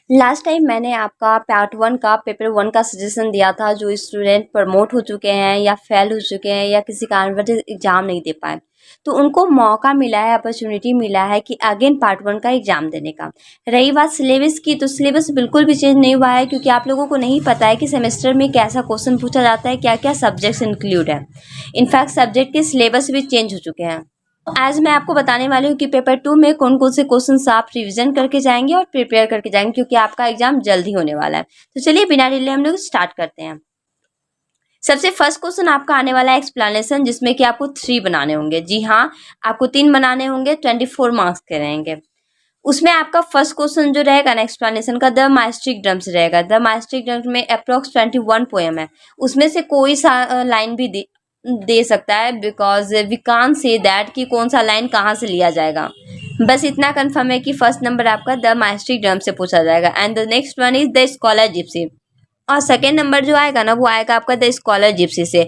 Last time मैंने आपका part 1 का पेपर 1 का सजेशन दिया था। जो स्टूडेंट प्रमोट हो चुके हैं या फेल हो चुके हैं या किसी कारणवश एग्ज़ाम नहीं दे पाए, तो उनको मौका मिला है, अपॉर्चुनिटी मिला है कि अगेन पार्ट 1 का एग्ज़ाम देने का। रही बात सिलेबस की, तो सिलेबस बिल्कुल भी चेंज नहीं हुआ है, क्योंकि आप लोगों को नहीं पता है कि सेमेस्टर में कैसा क्वेश्चन पूछा जाता है, क्या क्या सब्जेक्ट्स इंक्लूड है। इनफैक्ट सब्जेक्ट के सिलेबस भी चेंज हो चुके हैं। आज मैं आपको बताने वाली हूँ कि पेपर 2 में कौन कौन से क्वेश्चन आप रिवीजन करके जाएंगे और प्रिपेयर करके जाएंगे, क्योंकि आपका एग्जाम जल्द ही होने वाला है। तो चलिए बिना डिले हम लोग स्टार्ट करते हैं। सबसे फर्स्ट क्वेश्चन आपका आने वाला है एक्सप्लेनेशन, जिसमें कि आपको 3 बनाने होंगे। जी हाँ, आपको 3 बनाने होंगे, 24 मार्क्स के रहेंगे। उसमें आपका फर्स्ट क्वेश्चन जो रहेगा ना एक्सप्लेनेशन का, द माइस्टिक ड्रम्स रहेगा। द माइस्टिक ड्रम्स में अप्रोक्स 21 पोएम है। उसमें से कोई सा लाइन भी दे सकता है, because we can't say that कि कौन सा लाइन कहाँ से लिया जाएगा। बस इतना कंफर्म है कि फर्स्ट नंबर आपका द माइस्टिक ड्रम से पूछा जाएगा। And the next one is the scholar Gypsy. और सेकेंड नंबर जो आएगा ना, वो आएगा आपका द स्कॉलर जिप्सी से।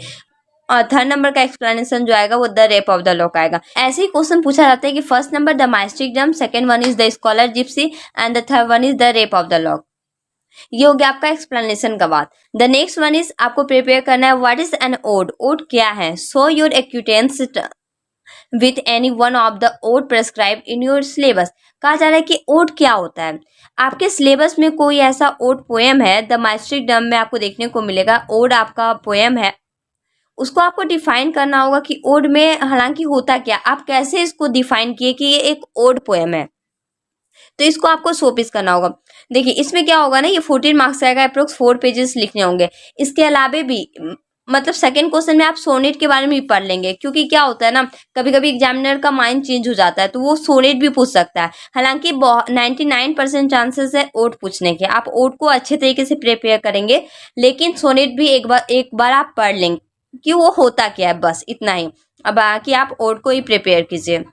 और थर्ड नंबर का एक्सप्लेनेशन जो आएगा वो the rape of the lock आएगा। ऐसे ही क्वेश्चन पूछा जाता है कि first number the mystic drum, second one is the scholar gipsy and the third one is the rape of the lock. ये हो गया आपका एक्सप्लेनेशन का बात। द नेक्स्ट वन इज आपको प्रिपेयर करना है what is an ode. Ode क्या है? Show your acquaintance with any one of the ode prescribe in your syllabus. कहा जा रहा है कि ओड क्या होता है। आपके सिलेबस में कोई ऐसा ओड पोएम है, द माइस्टिक ड्रम में आपको देखने को मिलेगा। ओड आपका पोएम है, उसको आपको डिफाइन करना होगा कि ओड में हालांकि होता क्या, आप कैसे इसको डिफाइन किए कि ये एक ओड पोएम है। तो इसको आपको शोपीस करना होगा। देखिए इसमें क्या होगा ना, ये 14 मार्क्स आएगा, अप्रोक्स 4 पेजेस लिखने होंगे। इसके अलावे भी मतलब सेकंड क्वेश्चन में आप सोनेट के बारे में भी पढ़ लेंगे, क्योंकि क्या होता है ना, कभी कभी एग्जामिनर का माइंड चेंज हो जाता है, तो वो सोनेट भी पूछ सकता है। हालांकि 99% चांसेस है ओड पूछने के। आप ओड को अच्छे तरीके से प्रिपेयर करेंगे, लेकिन सोनेट भी एक बार आप पढ़ लेंगे कि वो होता क्या है, बस इतना ही। अब बाकी आप ओड को ही प्रिपेयर कीजिए।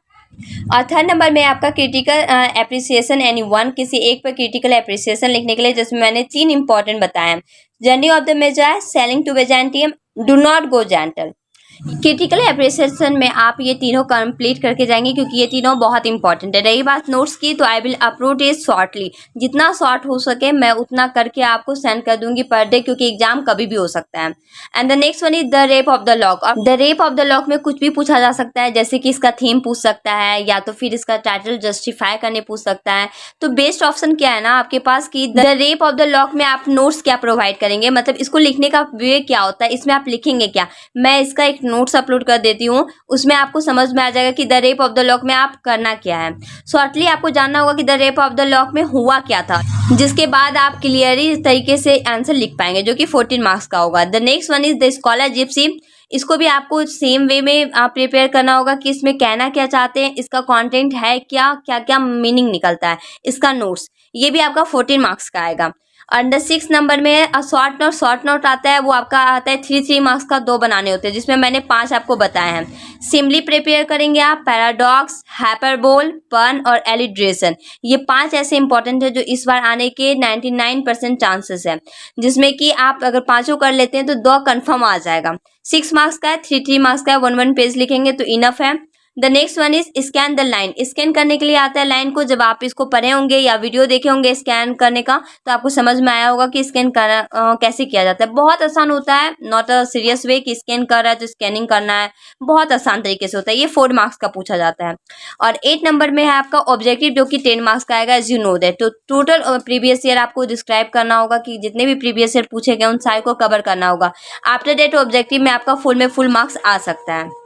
और थर्ड नंबर में आपका क्रिटिकल एप्रिसिएशन एनी वन, किसी एक पर क्रिटिकल एप्रिसिएशन लिखने के लिए, जिसमें मैंने 3 इंपॉर्टेंट बताए हैं। Journey of the magi, sailing to Byzantium, do not go gentle. Critical appreciation में आप ये तीनों कंप्लीट करके जाएंगे, क्योंकि ये तीनों बहुत इंपॉर्टेंट है। रही बात नोट्स की, तो I will upload it shortly. जितना शॉर्ट हो सके मैं उतना करके आपको सेंड कर दूंगी पर डे, क्योंकि एग्जाम कभी भी हो सकता है। And the next one is the rape of the lock. अब the rape of the lock में कुछ भी पूछा जा सकता है, जैसे कि इसका थीम पूछ सकता है, या तो फिर इसका टाइटल जस्टिफाई करने पूछ सकता है। तो बेस्ट ऑप्शन क्या है ना आपके पास कि the rape of the lock में आप नोट्स क्या प्रोवाइड करेंगे, मतलब इसको लिखने का वे क्या होता है, इसमें आप लिखेंगे क्या। मैं इसका एक नोट्स अपलोड कर देती हूँ, उसमें आपको समझ में आ जाएगा कि the rape of the lock में आप करना क्या है। शॉर्टली आपको जानना होगा कि the rape of the lock में हुआ क्या था, जिसके बाद आप क्लियरली तरीके से आंसर लिख पाएंगे, जो कि 14 मार्क्स का होगा। The next one is the scholar Gypsy. इसको भी आपको सेम वे में आप प्रिपेयर करना होगा कि इसमें कहना क्या चाहते हैं, इसका कंटेंट है क्या, क्या क्या मीनिंग निकलता है, इसका नोट्स। ये भी आपका 14 मार्क्स का आएगा। अंडर 6 नंबर में शॉर्ट नोट, शॉर्ट नोट आता है, वो आपका आता है 3 मार्क्स का, 2 बनाने होते हैं, जिसमें मैंने 5 आपको बताए हैं। सिम्बली प्रिपेयर करेंगे आप, पैराडॉक्स, हाइपरबोल, पन और एलिट्रेशन। ये 5 ऐसे इंपॉर्टेंट है जो इस बार आने के 99% चांसेस है, जिसमें कि आप अगर 5 कर लेते हैं तो 2 कन्फर्म आ जाएगा। 6 मार्क्स का है, 3 मार्क्स का है, 1 पेज लिखेंगे तो इनफ है। The next one is scan the line. Scan करने के लिए आता है लाइन को, जब आप इसको पढ़े होंगे या वीडियो देखे होंगे स्कैन करने का, तो आपको समझ में आया होगा कि स्कैन कैसे किया जाता है। बहुत आसान होता है, नॉट अ सीरियस वे कि स्कैन कर रहा है तो स्कैनिंग करना है, बहुत आसान तरीके से होता है। ये 4 मार्क्स का पूछा जाता है। और 8 नंबर में है आपका ऑब्जेक्टिव, जो कि 10 मार्क्स का आएगा, एज यू नो दैट। तो टोटल प्रीवियस ईयर आपको डिस्क्राइब करना होगा कि जितने भी प्रीवियस ईयर पूछे गए उन सारे को कवर करना होगा। आफ्टर दैट ऑब्जेक्टिव में आपका फुल मार्क्स आ सकता है।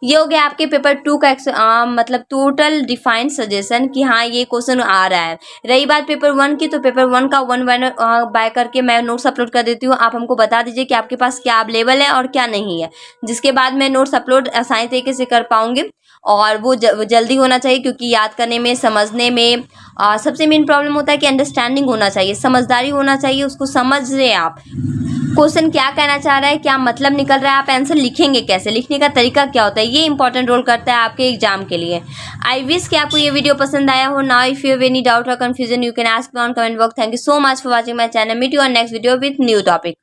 ये हो गया आपके पेपर 2 का मतलब टोटल डिफाइंड सजेशन कि हाँ ये क्वेश्चन आ रहा है। रही बात पेपर 1 की, तो पेपर 1 का 1 बाय करके मैं नोट्स अपलोड कर देती हूँ। आप हमको बता दीजिए कि आपके पास क्या अवेलेबल है और क्या नहीं है, जिसके बाद मैं नोट्स अपलोड आसानी तरीके से कर पाऊंगी। और वो जल्दी होना चाहिए, क्योंकि याद करने में, समझने में सबसे मेन प्रॉब्लम होता है कि अंडरस्टैंडिंग होना चाहिए, समझदारी होना चाहिए, उसको समझ रहे आप क्वेश्चन क्या कहना चाह रहा है, क्या मतलब निकल रहा है, आप आंसर लिखेंगे कैसे, लिखने का तरीका क्या होता है, ये इंपॉर्टेंट रोल करता है आपके एग्जाम के लिए। आई विश कि आपको ये वीडियो पसंद आया हो। Now if you have any doubt और confusion, you can ask me on comment box. Thank you so much for watching my channel. Meet you on next video with new topic.